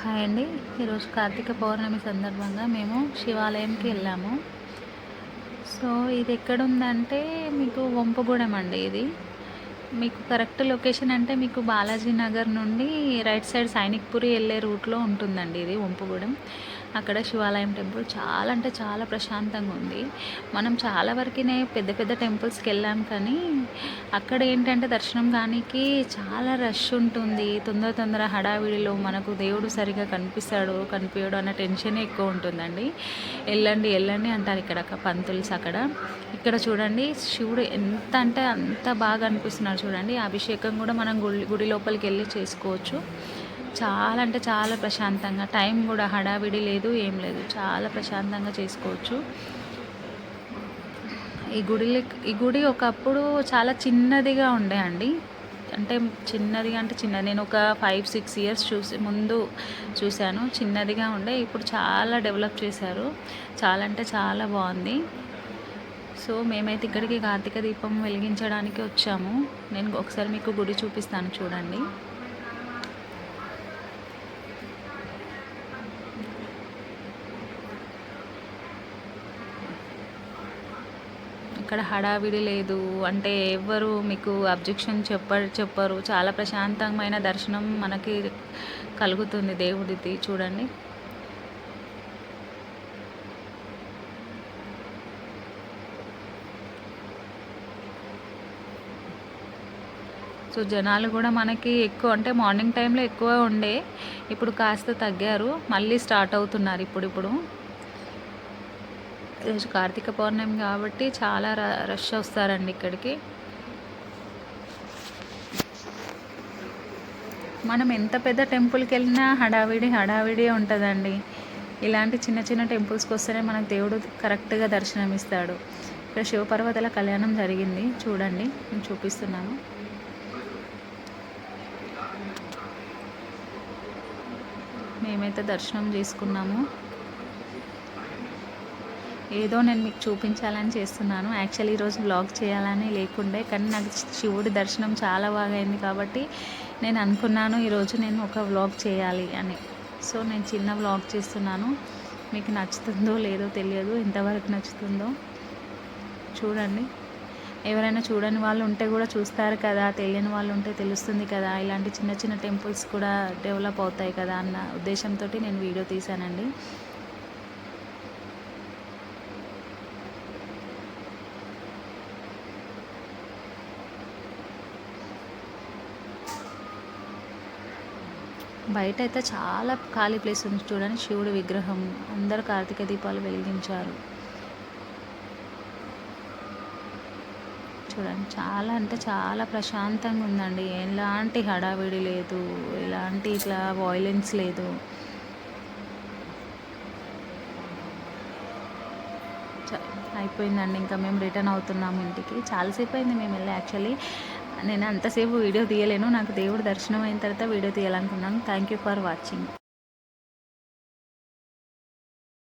Hi అండి. ఈరోజు కార్తీక పౌర్ణమి సందర్భంగా మేము శివాలయంకి వెళ్ళాము. సో ఇది ఎక్కడుందంటే మీకు వంపగూడెం అండి ఇది. మీకు కరెక్ట్ లొకేషన్ అంటే మీకు బాలాజీ నగర్ నుండి రైట్ సైడ్ సైనిక్పురి వెళ్ళే రూట్లో ఉంటుందండి ఇది వంపగూడెం. అక్కడ శివాలయం టెంపుల్ చాలా అంటే చాలా ప్రశాంతంగా ఉంది. మనం చాలా వరకునే పెద్ద పెద్ద టెంపుల్స్కి వెళ్ళాం, కానీ అక్కడ ఏంటంటే దర్శనం కానీకి చాలా రష్ ఉంటుంది. తొందర తొందర హడావిడిలో మనకు దేవుడు సరిగా కనిపిస్తాడు కనిపించడు అన్న టెన్షనే ఎక్కువ ఉంటుందండి. వెళ్ళండి వెళ్ళండి అంటారు ఇక్కడ పంతుల్స్ అక్కడ. ఇక్కడ చూడండి శివుడు ఎంత అంటే అంత బాగా అనిపిస్తున్నాడు చూడండి. అభిషేకం కూడా మనం గుడి లోపలికి వెళ్ళి చేసుకోవచ్చు. చాలా అంటే చాలా ప్రశాంతంగా, టైం కూడా హడావిడి లేదు ఏం లేదు, చాలా ప్రశాంతంగా చేసుకోవచ్చు. ఈ గుడి ఒకప్పుడు చాలా చిన్నదిగా ఉండే అండి. అంటే చిన్నదిగా అంటే చిన్నది, నేను ఒక 5-6 ఇయర్స్ ముందు చూశాను. చిన్నదిగా ఉండే, ఇప్పుడు చాలా డెవలప్ చేశారు. చాలా అంటే చాలా బాగుంది. సో మేమైతే ఇక్కడికి కార్తీక దీపం వెలిగించడానికి వచ్చాము. నేను ఒకసారి మీకు గుడి చూపిస్తాను చూడండి. ఇక్కడ హడావిడి లేదు, అంటే ఎవ్వరు మీకు అబ్జెక్షన్ చెప్పరు. చాలా ప్రశాంతమైన దర్శనం మనకి కలుగుతుంది దేవుడిది చూడండి. సో జనాలు కూడా మనకి ఎక్కువ, అంటే మార్నింగ్ టైంలో ఎక్కువ ఉండే, ఇప్పుడు కాస్త తగ్గారు, మళ్ళీ స్టార్ట్ అవుతున్నారు ఇప్పుడు. ఈరోజు కార్తీక పౌర్ణమి కాబట్టి చాలా రష్ వస్తారండి ఇక్కడికి. మనం ఎంత పెద్ద టెంపుల్కి వెళ్ళినా హడావిడి ఉంటుందండి. ఇలాంటి చిన్న చిన్న టెంపుల్స్కి వస్తేనే మనకు దేవుడు కరెక్ట్గా దర్శనం ఇస్తాడు. ఇక్కడ శివపార్వతుల కళ్యాణం జరిగింది చూడండి, నేను చూపిస్తున్నాను. మేమైతే దర్శనం చేసుకున్నాము. ఏదో నేను మీకు చూపించాలని చేస్తున్నాను. యాక్చువల్లీ ఈరోజు వ్లాగ్ చేయాలని లేకుండే, కానీ నాకు శివుడి దర్శనం చాలా బాగా అయింది కాబట్టి నేను అనుకున్నాను ఈరోజు నేను ఒక వ్లాగ్ చేయాలి అని. సో నేను చిన్న వ్లాగ్ చేస్తున్నాను. మీకు నచ్చుతుందో లేదో తెలియదు, ఎంతవరకు నచ్చుతుందో చూడండి. ఎవరైనా చూడని వాళ్ళు ఉంటే కూడా చూస్తారు కదా, తెలియని వాళ్ళు ఉంటే తెలుస్తుంది కదా, ఇలాంటి చిన్న చిన్న టెంపుల్స్ కూడా డెవలప్ అవుతాయి కదా అన్న ఉద్దేశంతో నేను వీడియో తీశానండి. బయట అయితే చాలా ఖాళీ ప్లేస్ ఉంది చూడండి. శివుడి విగ్రహం, అందరు కార్తీక దీపాలు వెలిగించారు చూడండి. చాలా అంటే చాలా ప్రశాంతంగా ఉందండి. ఎలాంటి హడావిడి లేదు, ఎలాంటి ఇట్లా వాయిలెన్స్ లేదు. అయిపోయిందండి, ఇంకా మేము రిటర్న్ అవుతున్నాము ఇంటికి. చాలాసేపు అయింది మేము వెళ్ళి. యాక్చువల్లీ నేను అంతసేపు వీడియో తీయలేను, నాకు దేవుడు దర్శనం అయిన తర్వాత వీడియో తీయాలనుకున్నాను. Thank you for watching.